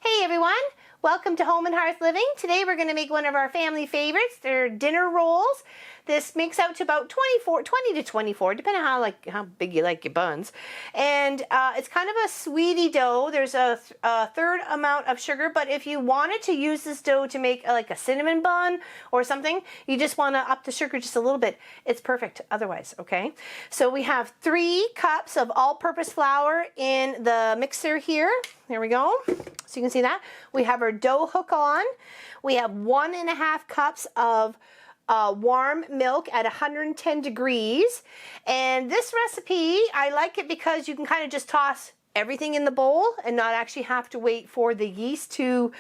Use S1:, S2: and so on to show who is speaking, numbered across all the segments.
S1: Hey everyone, welcome to Home and Hearth Living. Today we're going to make one of our family favorites. They're dinner rolls. This makes out to about 20 to 24, depending on how big you like your buns. And it's kind of a sweetie dough. There's a third amount of sugar, but if you wanted to use this dough to make like a cinnamon bun or something, you just want to up the sugar just a little bit. It's perfect otherwise, okay? So we have 3 cups of all-purpose flour in the mixer here. There we go. So you can see that. We have our dough hook on. We have 1.5 cups of warm milk at 110 degrees. And this recipe, I like it because you can kind of just toss everything in the bowl and not actually have to wait for the yeast to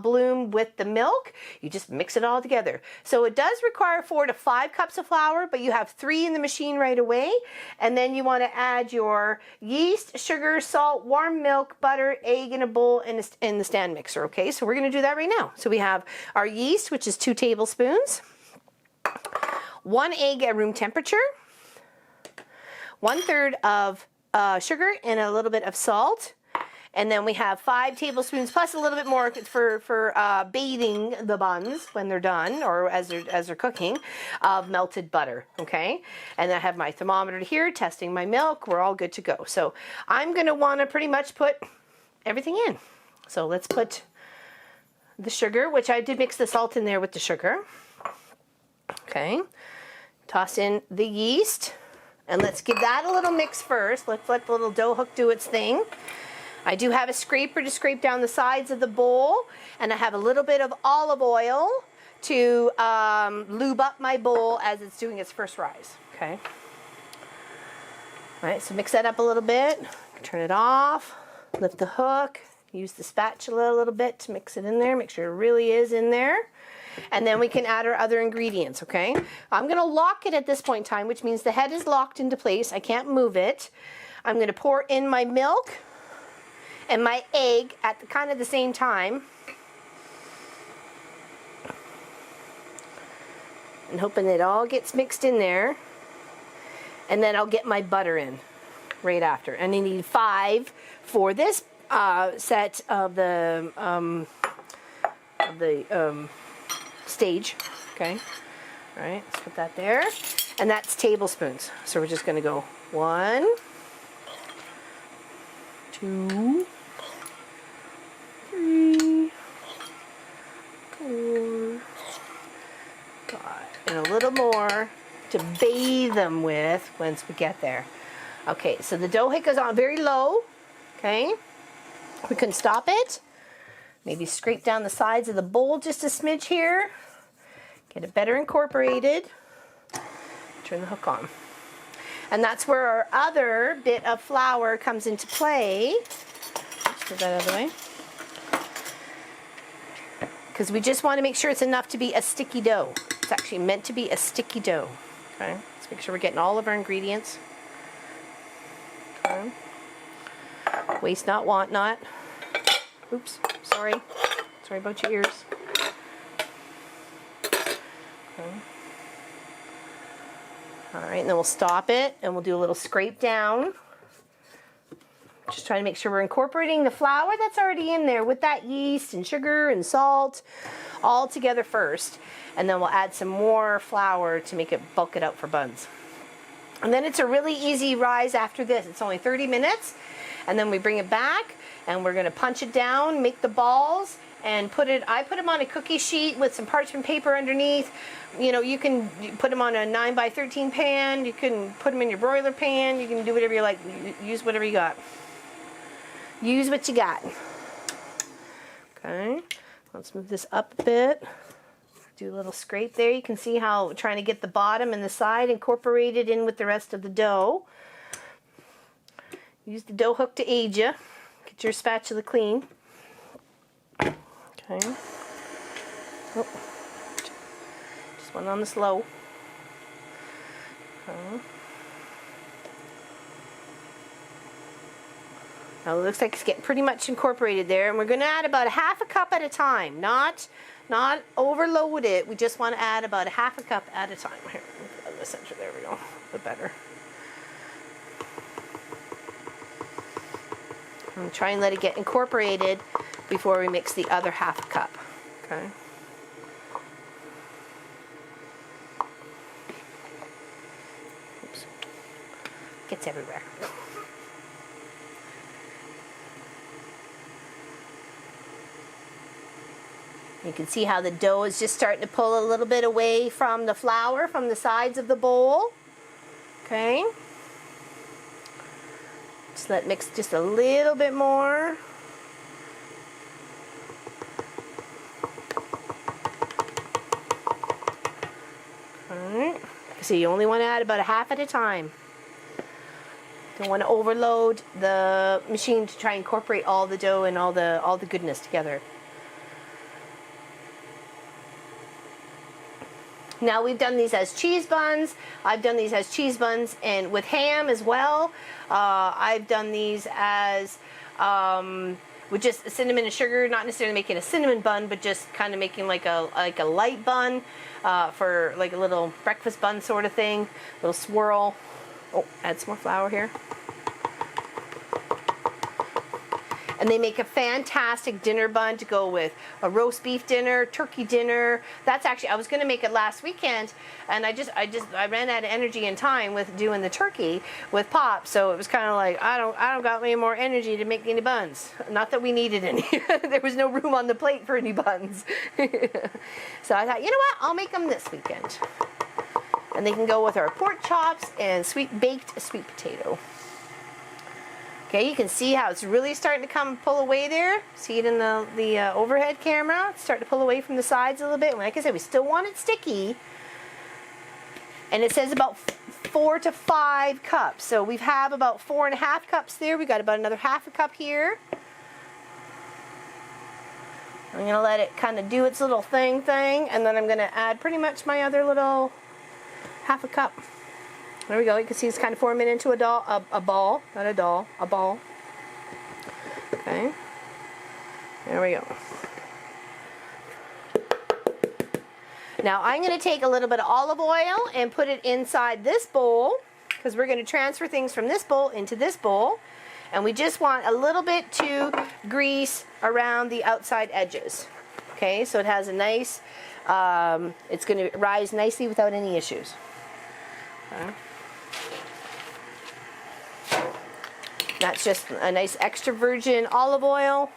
S1: bloom with the milk. You just mix it all together. So it does require 4 to 5 cups of flour, but you have 3 in the machine right away. And then you want to add your yeast, sugar, salt, warm milk, butter, egg in a bowl in the stand mixer. Okay, so we're going to do that right now. So we have our yeast, which is 2 tablespoons. 1 egg at room temperature, 1/3 of sugar and a little bit of salt, and then we have 5 tablespoons plus a little bit more for bathing the buns when they're done or as they're cooking of melted butter. Okay, and I have my thermometer here testing my milk. We're all good to go. So I'm going to want to pretty much put everything in. So let's put the sugar, which I did mix the salt in there with the sugar. Okay, toss in the yeast, and let's give that a little mix first. Let's let the little dough hook do its thing. I do have a scraper to scrape down the sides of the bowl, and I have a little bit of olive oil to lube up my bowl as it's doing its first rise. Okay, all right, so mix that up a little bit, turn it off, lift the hook, use the spatula a little bit to mix it in there, make sure it really is in there. And then we can add our other ingredients, okay? I'm going to lock it at this point in time, which means the head is locked into place. I can't move it. I'm going to pour in my milk and my egg at kind of the same time. And hoping it all gets mixed in there. And then I'll get my butter in right after. And I need 5 for this set of the stage. Okay, all right, let's put that there, and that's tablespoons. So we're just going to go 1, 2, 3, 4, 5, and a little more to bathe them with once we get there. Okay, so the dough hook is on very low. Okay, we can stop it. Maybe scrape down the sides of the bowl just a smidge here. Get it better incorporated. Turn the hook on. And that's where our other bit of flour comes into play. Let's put that out of the way. Because we just want to make sure it's enough to be a sticky dough. It's actually meant to be a sticky dough. Okay, let's make sure we're getting all of our ingredients. Okay. Waste not, want not. Oops, sorry. Sorry about your ears. Okay. All right, and then we'll stop it and we'll do a little scrape down. Just trying to make sure we're incorporating the flour that's already in there with that yeast and sugar and salt all together first. And then we'll add some more flour to make it bulk it out for buns. And then it's a really easy rise after this. It's only 30 minutes. And then we bring it back and we're going to punch it down, make the balls, and I put them on a cookie sheet with some parchment paper underneath. You know, you can put them on a 9x13 pan. You can put them in your broiler pan. You can do whatever you like. Use whatever you got. Use what you got. Okay, let's move this up a bit. Do a little scrape there. You can see how we're trying to get the bottom and the side incorporated in with the rest of the dough. Use the dough hook to aid you. Get your spatula clean. Okay. Oh. Just one on the slow. Okay. Now it looks like it's getting pretty much incorporated there, and we're going to add about 1/2 cup at a time. Not overload it. We just want to add about 1/2 cup at a time. Here, in the center. There we go. A bit better. I'm trying to let it get incorporated before we mix the other half cup. Okay. Oops. Gets everywhere. You can see how the dough is just starting to pull a little bit away from the flour, from the sides of the bowl. Okay. Just let it mix just a little bit more. Alright. So you only want to add about a half at a time. Don't want to overload the machine to try and incorporate all the dough and all the goodness together. Now we've done these as cheese buns. I've done these as cheese buns and with ham as well. I've done these as with just cinnamon and sugar, not necessarily making a cinnamon bun, but just kind of making like a light bun for like a little breakfast bun sort of thing. Little swirl. Oh, add some more flour here. And they make a fantastic dinner bun to go with a roast beef dinner, turkey dinner. That's actually, I was going to make it last weekend, and I ran out of energy and time with doing the turkey with Pop. So it was kind of like, I don't got any more energy to make any buns. Not that we needed any. There was no room on the plate for any buns. So I thought, you know what? I'll make them this weekend. And they can go with our pork chops and baked sweet potato. Okay, you can see how it's really starting to pull away there. See it in the overhead camera? It's starting to pull away from the sides a little bit. Like I said, we still want it sticky. And it says about 4 to 5 cups. So we have about 4.5 cups there. We got about another half a cup here. I'm going to let it kind of do its little thing, and then I'm going to add pretty much my other little half a cup. There we go. You can see it's kind of forming into a ball. Okay. There we go. Now I'm going to take a little bit of olive oil and put it inside this bowl, because we're going to transfer things from this bowl into this bowl. And we just want a little bit to grease around the outside edges. Okay, so it has a nice, it's going to rise nicely without any issues. Okay. That's just a nice extra virgin olive oil.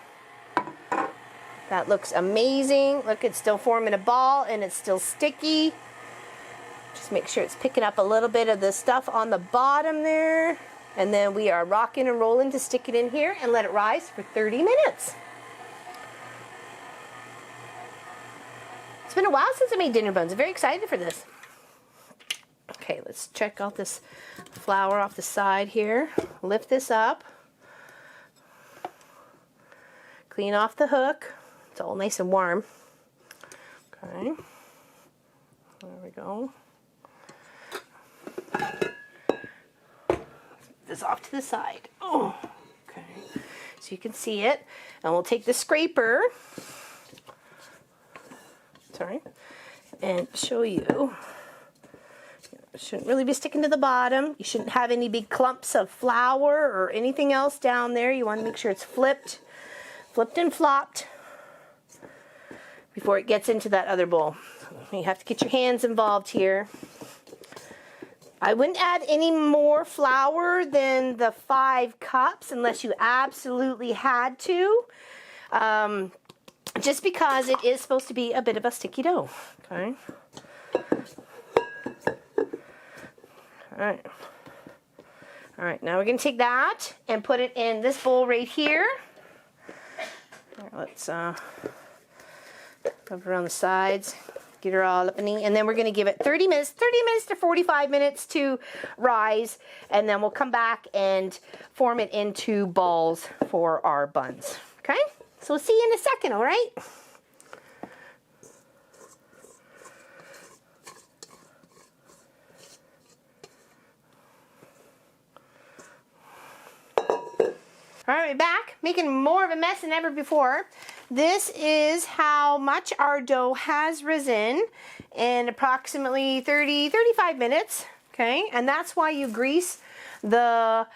S1: That looks amazing. Look, it's still forming a ball and it's still sticky. Just make sure it's picking up a little bit of the stuff on the bottom there. And then we are rocking and rolling to stick it in here and let it rise for 30 minutes. It's been a while since I made dinner buns. I'm very excited for this. Okay, let's check out this flour off the side here. Lift this up. Clean off the hook. It's all nice and warm. Okay. There we go. This off to the side. Oh, okay. So you can see it. And we'll take the scraper. Sorry. And show you. It shouldn't really be sticking to the bottom. You shouldn't have any big clumps of flour or anything else down there. You want to make sure it's flipped and flopped before it gets into that other bowl. You have to get your hands involved here. I wouldn't add any more flour than the 5 cups unless you absolutely had to. Just because it is supposed to be a bit of a sticky dough. Okay. All right, now we're going to take that and put it in this bowl right here. Let's rub it around the sides, get her all up and then we're going to give it 30 minutes to 45 minutes to rise, and then we'll come back and form it into balls for our buns. Okay, so we'll see you in a second, all right? All right, we're back, making more of a mess than ever before. This is how much our dough has risen in approximately 30-35 minutes, okay? And that's why you grease the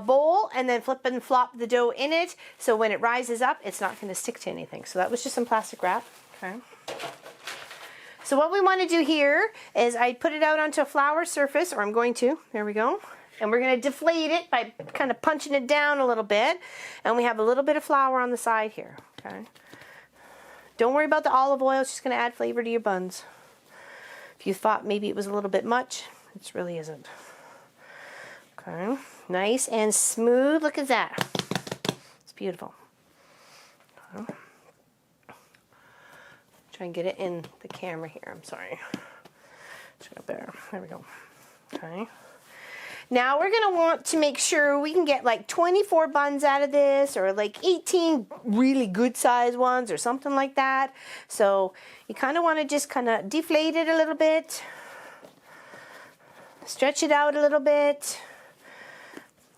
S1: bowl and then flip and flop the dough in it. So when it rises up, it's not going to stick to anything. So that was just some plastic wrap. Okay. So what we want to do here is I put it out onto a flour surface, or I'm going to. There we go. And we're going to deflate it by kind of punching it down a little bit. And we have a little bit of flour on the side here. Okay. Don't worry about the olive oil. It's just going to add flavor to your buns. If you thought maybe it was a little bit much, it really isn't. Okay. Nice and smooth. Look at that. It's beautiful. Okay. Try and get it in the camera here. I'm sorry. There we go. Okay. Now we're going to want to make sure we can get like 24 buns out of this, or like 18 really good sized ones or something like that. So you kind of want to just kind of deflate it a little bit, stretch it out a little bit,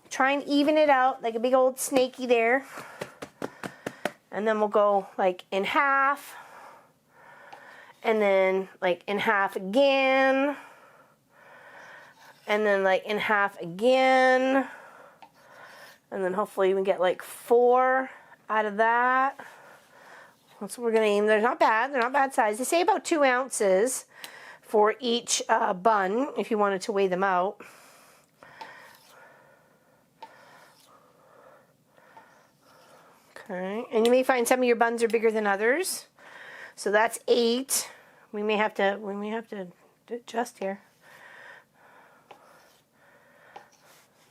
S1: try and even it out like a big old snaky there. And then we'll go like in half, and then like in half again. And then like in half again. And then hopefully we can get like 4 out of that. That's what we're going to aim. They're not bad. They're not bad size. They say about 2 ounces for each bun if you wanted to weigh them out. Okay. And you may find some of your buns are bigger than others. So that's 8. We may have to adjust here.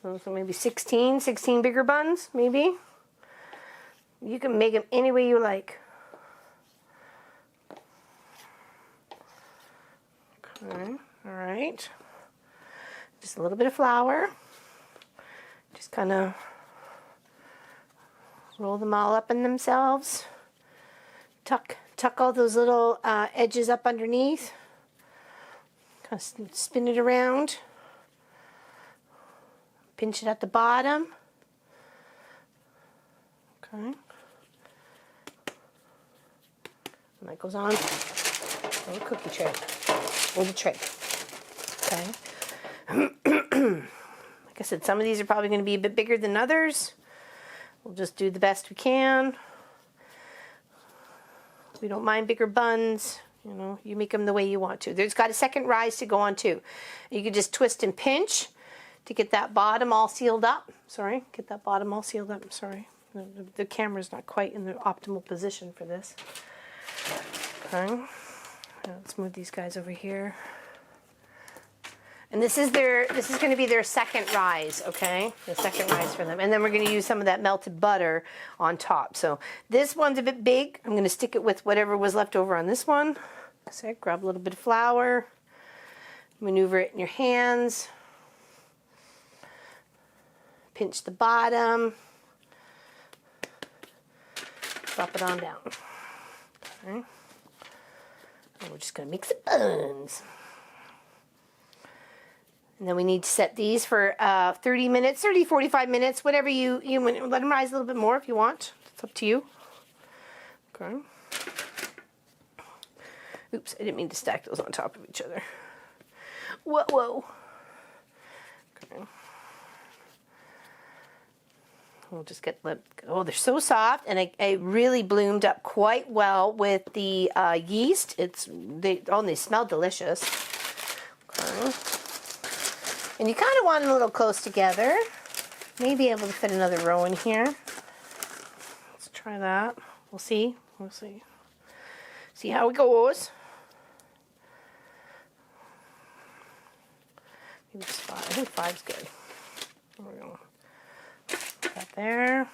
S1: So maybe 16 bigger buns, maybe. You can make them any way you like. Okay, all right. Just a little bit of flour. Just kind of roll them all up in themselves. Tuck all those little edges up underneath. Kind of spin it around. Pinch it at the bottom. Okay. And that goes on the cookie tray, or the tray. Okay. Like I said, some of these are probably going to be a bit bigger than others. We'll just do the best we can. We don't mind bigger buns. You know, you make them the way you want to. There's got a second rise to go on too. You can just twist and pinch to get that bottom all sealed up. Sorry, get that bottom all sealed up. Sorry, the camera's not quite in the optimal position for this. Okay, let's move these guys over here. And this is going to be their second rise, okay? The second rise for them. And then we're going to use some of that melted butter on top. So this one's a bit big. I'm going to stick it with whatever was left over on this one. So grab a little bit of flour, maneuver it in your hands. Pinch the bottom, drop it on down. Okay. And we're just going to make some buns. And then we need to set these for 30 minutes, 30, 45 minutes, whatever you let them rise a little bit more if you want. It's up to you. Okay. Oops, I didn't mean to stack those on top of each other. Whoa. Okay. We'll just get, oh, they're so soft, and I really bloomed up quite well with the yeast. They smell delicious. Okay. And you kind of want them a little close together. Maybe able to fit another row in here. Let's try that. We'll see. See how it goes. Maybe just 5. I think 5's good. There we go. That there,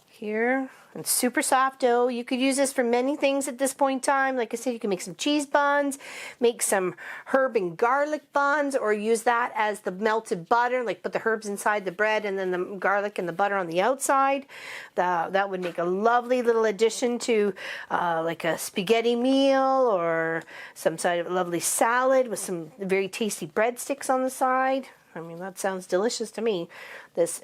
S1: here, and super soft dough. You could use this for many things at this point in time. Like I said, you can make some cheese buns, make some herb and garlic buns, or use that as the melted butter, like put the herbs inside the bread and then the garlic and the butter on the outside. That would make a lovely little addition to like a spaghetti meal, or some sort of lovely salad with some very tasty breadsticks on the side. I mean, that sounds delicious to me. This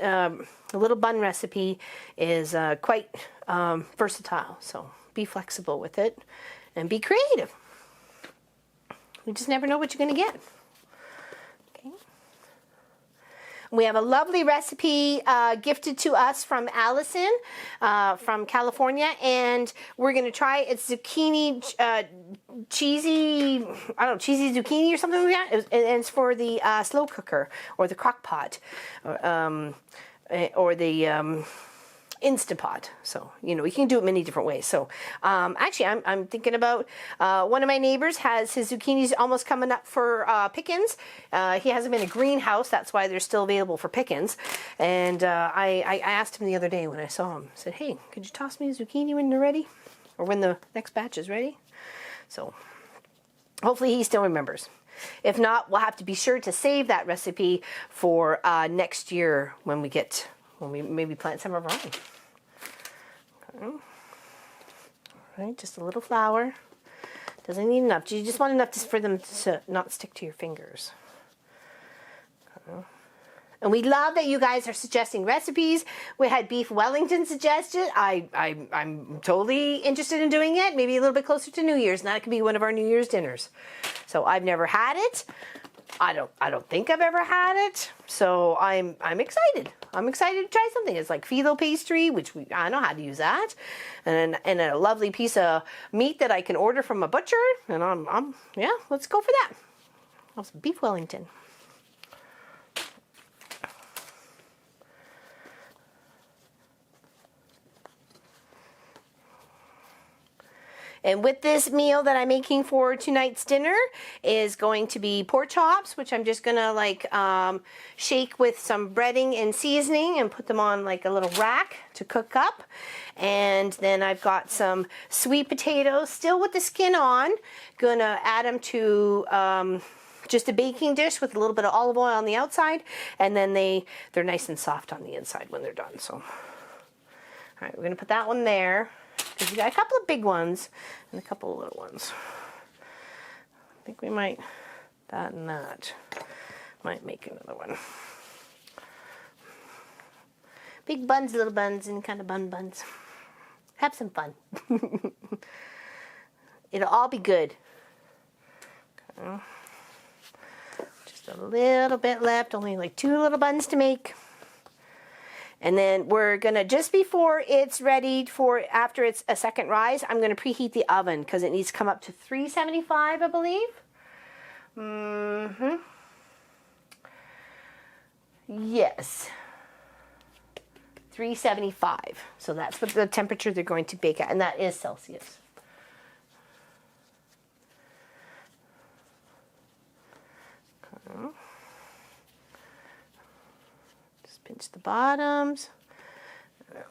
S1: little bun recipe is quite versatile, so be flexible with it and be creative. You just never know what you're going to get. Okay. We have a lovely recipe gifted to us from Allison from California, and we're going to try it. It's zucchini, cheesy zucchini or something like that. And it's for the slow cooker or the crock pot or the Instapot. So, you can do it many different ways. So, actually, I'm thinking about one of my neighbors has his zucchinis almost coming up for pickings. He has them in a greenhouse. That's why they're still available for pickings. And I asked him the other day when I saw him, I said, hey, could you toss me a zucchini when they're ready? Or when the next batch is ready? So, hopefully he still remembers. If not, we'll have to be sure to save that recipe for next year when we maybe plant some of our own. Okay. All right, just a little flour. Doesn't need enough. You just want enough for them to not stick to your fingers. Okay. And we love that you guys are suggesting recipes. We had beef Wellington suggested. I'm totally interested in doing it. Maybe a little bit closer to New Year's, and that could be one of our New Year's dinners. So I've never had it. I don't think I've ever had it, so I'm excited. I'm excited to try something. It's like phyllo pastry, which I know how to use that, and a lovely piece of meat that I can order from a butcher. And yeah, let's go for that. Have some beef Wellington. And with this meal that I'm making for tonight's dinner is going to be pork chops, which I'm just gonna shake with some breading and seasoning and put them on like a little rack to cook up. And then I've got some sweet potatoes, still with the skin on. Gonna add them to just a baking dish with a little bit of olive oil on the outside, and then they're nice and soft on the inside when they're done. So, all right, we're gonna put that one there. Because we got a couple of big ones and a couple of little ones. I think we might, that and that, might make another one. Big buns, little buns, and kind of buns. Have some fun. It'll all be good. Okay. Just a little bit left, only like 2 little buns to make. And then we're gonna, just before it's ready after it's a second rise, I'm gonna preheat the oven because it needs to come up to 375, I believe. Yes. 375. So that's what the temperature they're going to bake at, and that is Celsius. Okay. Pinch the bottoms. A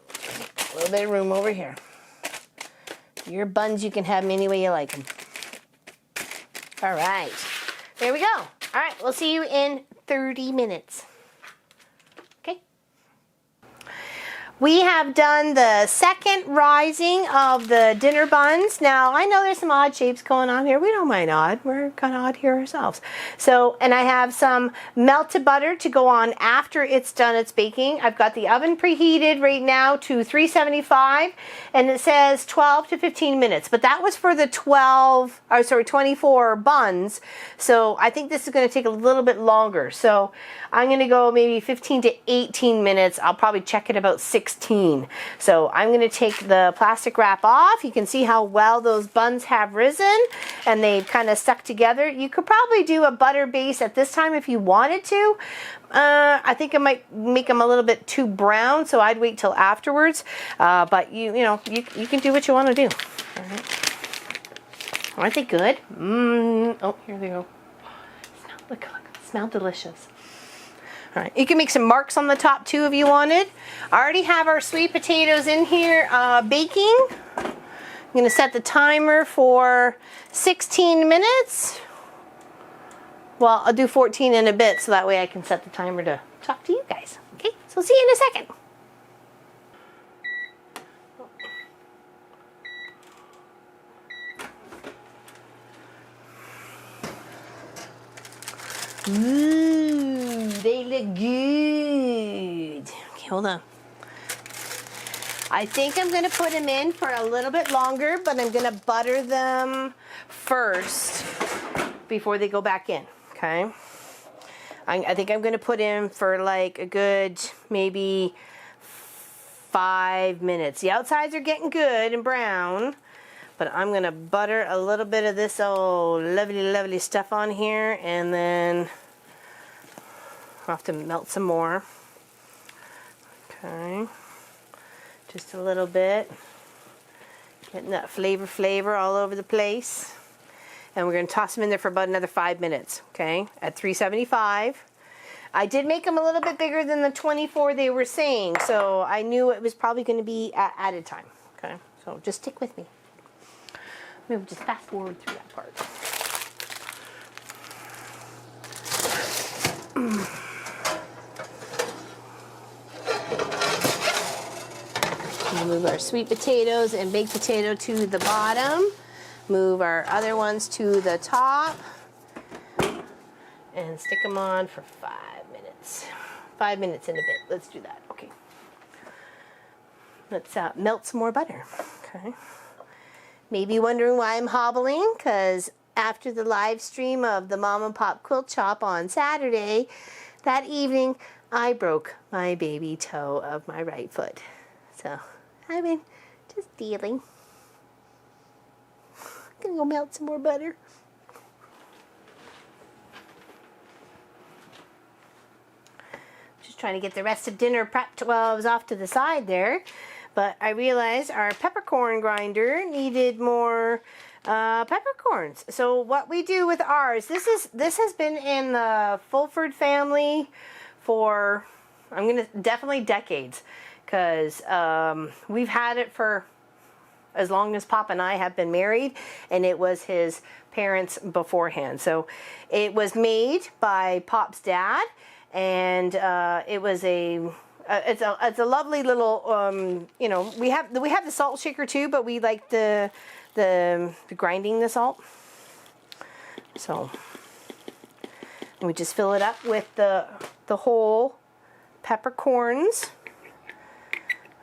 S1: little bit of room over here. Your buns, you can have them any way you like them. All right. There we go. All right. We'll see you in 30 minutes. Okay. We have done the second rising of the dinner buns. Now, I know there's some odd shapes going on here. We don't mind odd. We're kind of odd here ourselves. So, and I have some melted butter to go on after it's done its baking. I've got the oven preheated right now to 375, and it says 12 to 15 minutes. But that was for the 24 buns. So I think this is going to take a little bit longer. So I'm going to go maybe 15 to 18 minutes. I'll probably check it about 16. So I'm going to take the plastic wrap off. You can see how well those buns have risen and they've kind of stuck together. You could probably do a butter base at this time if you wanted to. I think it might make them a little bit too brown, so I'd wait till afterwards. But you can do what you want to do. All right. Aren't they good? Oh, here they go. Smell delicious. All right, you can make some marks on the top too if you wanted. I already have our sweet potatoes in here baking. I'm going to set the timer for 16 minutes. Well, I'll do 14 in a bit so that way I can set the timer to talk to you guys. Okay, so see you in a second. Ooh, they look good. Okay, hold on. I think I'm going to put them in for a little bit longer, but I'm going to butter them first before they go back in, okay? I think I'm going to put in for like a good maybe 5 minutes. The outsides are getting good and brown, but I'm going to butter a little bit of this lovely stuff on here, and then I'll have to melt some more. Okay, just a little bit, getting that flavor all over the place. And we're going to toss them in there for about another 5 minutes, okay, at 375. I did make them a little bit bigger than the 24 they were saying, so I knew it was probably going to be added time, okay? So just stick with me. We'll just fast forward through that part. We'll move our sweet potatoes and baked potato to the bottom. Move our other ones to the top. And stick them on for 5 minutes. 5 minutes and a bit. Let's do that. Okay. Let's melt some more butter. Okay. Maybe wondering why I'm hobbling, because after the live stream of the Mom and Pop Quilt Shop on Saturday, that evening I broke my baby toe of my right foot. So I've been just dealing. Gonna go melt some more butter. Just trying to get the rest of dinner prepped while I was off to the side there. But I realized our peppercorn grinder needed more peppercorns. So what we do with ours, this has been in the Fulford family for, I'm gonna definitely decades, because we've had it for as long as Pop and I have been married, and it was his parents beforehand. So it was made by Pop's dad, and it was it's a lovely little, you know, we have the salt shaker too, but we like the grinding the salt. So we just fill it up with the whole peppercorns.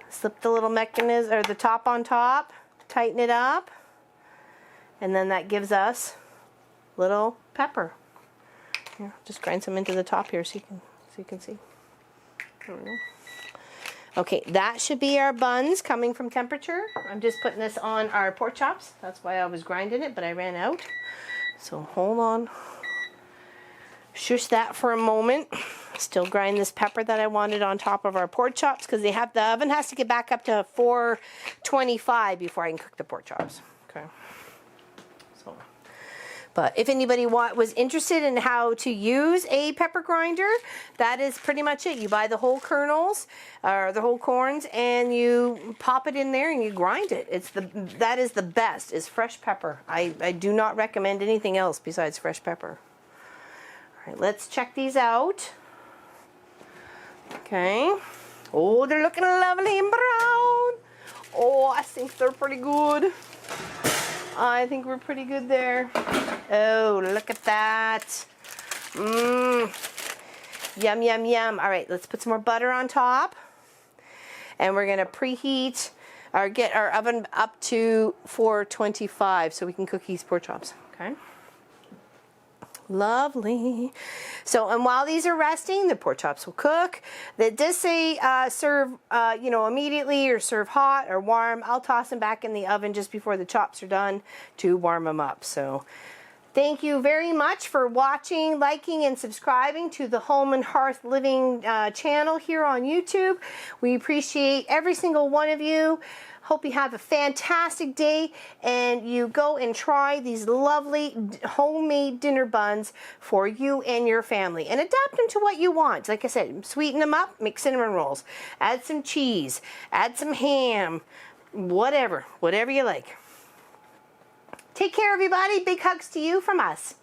S1: Slip the little mechanism or the top on top, tighten it up, and then that gives us little pepper. Here, just grind some into the top here so you can see. There we go. Okay, that should be our buns coming from temperature. I'm just putting this on our pork chops. That's why I was grinding it, but I ran out. So hold on. Shush that for a moment. Still grind this pepper that I wanted on top of our pork chops, because the oven has to get back up to 425 before I can cook the pork chops. Okay. So, but if anybody was interested in how to use a pepper grinder, that is pretty much it. You buy the whole kernels or the whole corns, and you pop it in there and you grind it. That is the best, is fresh pepper. I do not recommend anything else besides fresh pepper. All right, let's check these out. Okay. Oh, they're looking lovely and brown. Oh, I think they're pretty good. I think we're pretty good there. Oh, look at that. Mmm. Yum, yum, yum. All right, let's put some more butter on top. And we're going to preheat or get our oven up to 425 so we can cook these pork chops. Okay. Lovely. So, and while these are resting, the pork chops will cook. They does say serve, you know, immediately or serve hot or warm. I'll toss them back in the oven just before the chops are done to warm them up. So, thank you very much for watching, liking, and subscribing to the Home and Hearth Living channel here on YouTube. We appreciate every single one of you. Hope you have a fantastic day, and you go and try these lovely homemade dinner buns for you and your family, and adapt them to what you want. Like I said, sweeten them up, make cinnamon rolls, add some cheese, add some ham, whatever you like. Take care, everybody. Big hugs to you from us.